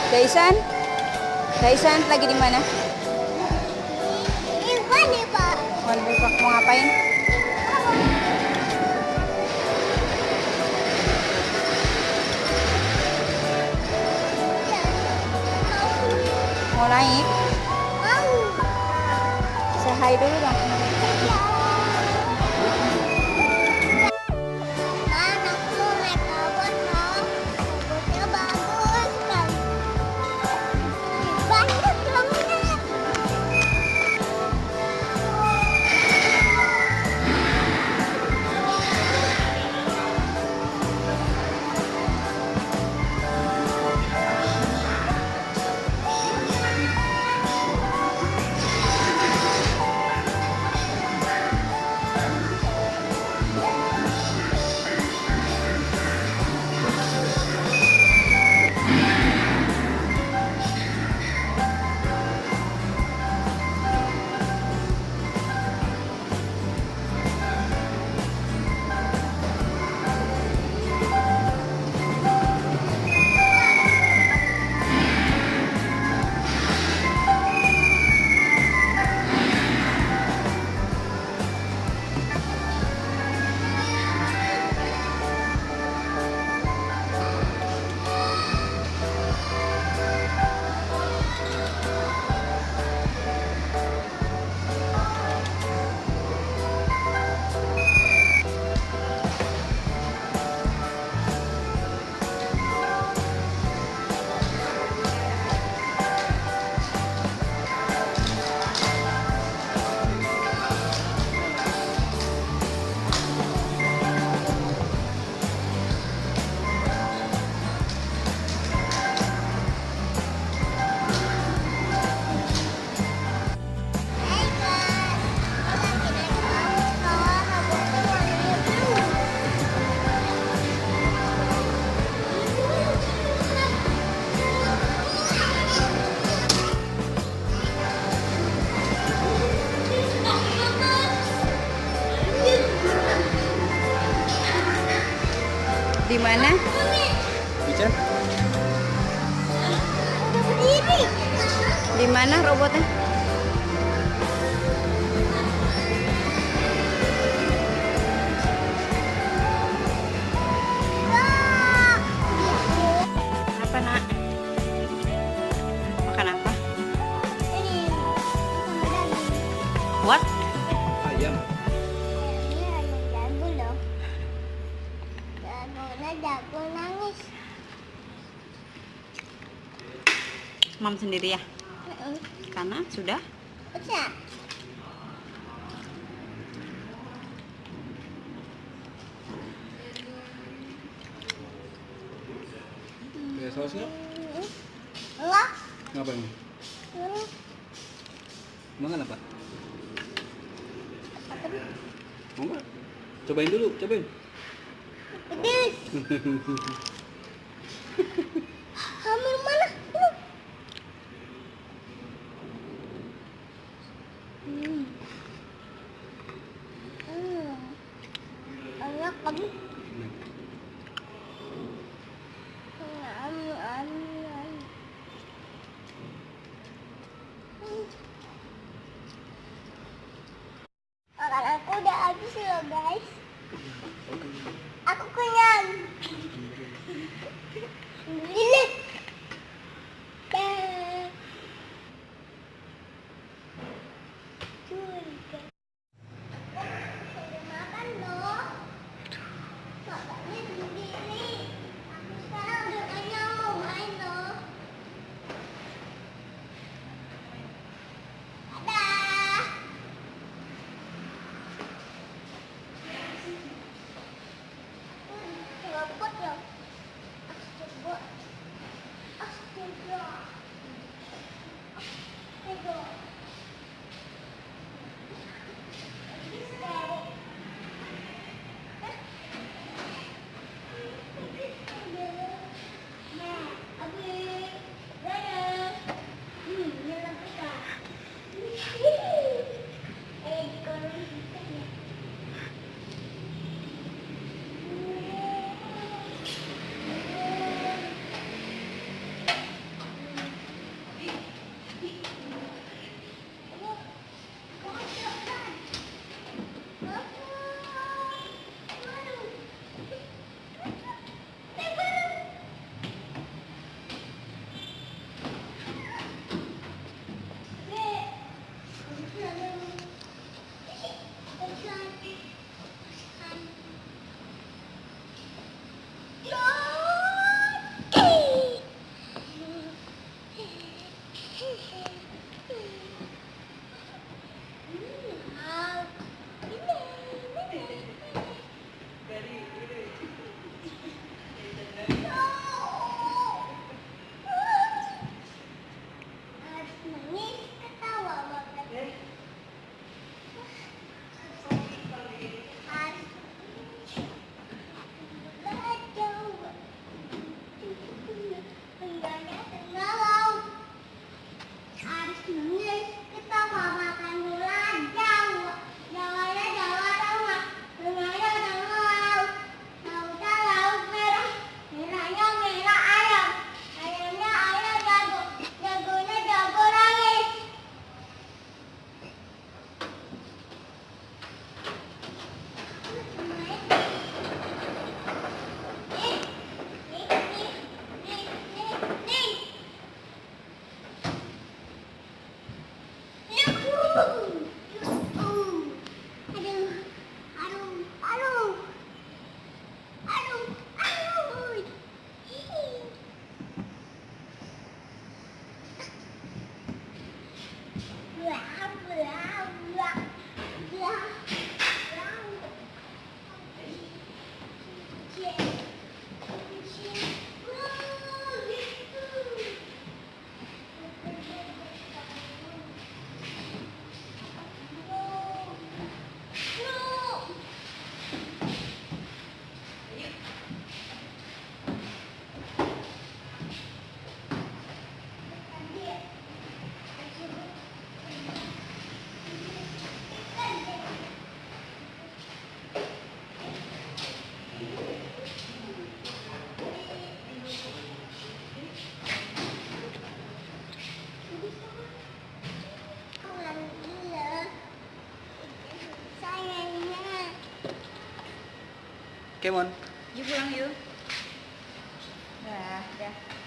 Daisan? Daisan lagi di mana? Ini mana, Pak? Mau ngapain? Mau naik? Mau. Say hi dulu dong. Mana aku mau naik robot, loh. Robotnya bagus kan. Banyak banget. Hai, guys. Kita lagi naik robot, loh. Robotnya warnanya biru. Di mana? Bicara? Udah berdiri. Di mana robotnya? Wah. Apa nak? Makan apa? Ini sama daging. What? Ayam. Ini ayam jago loh. Jagonya jago nangis. Mam sendiri ya? Karena sudah Udah. Kayak sausnya? Enggak. Ngapa emang? Makan apa? Mau nggak? Cobain dulu, cobain. Pedes. Hamil mana? Enak kan? Makan aku udah habis loh guys. Aku kenyang. Lilit. Dah. Curiga. Udah makan loh. Makannya sendiri. Aku sekarang udah kenyang mau main loh. Dadah. Cepet loh. Cepet. Kemon. Yuk pulang yuk. Dah, dah.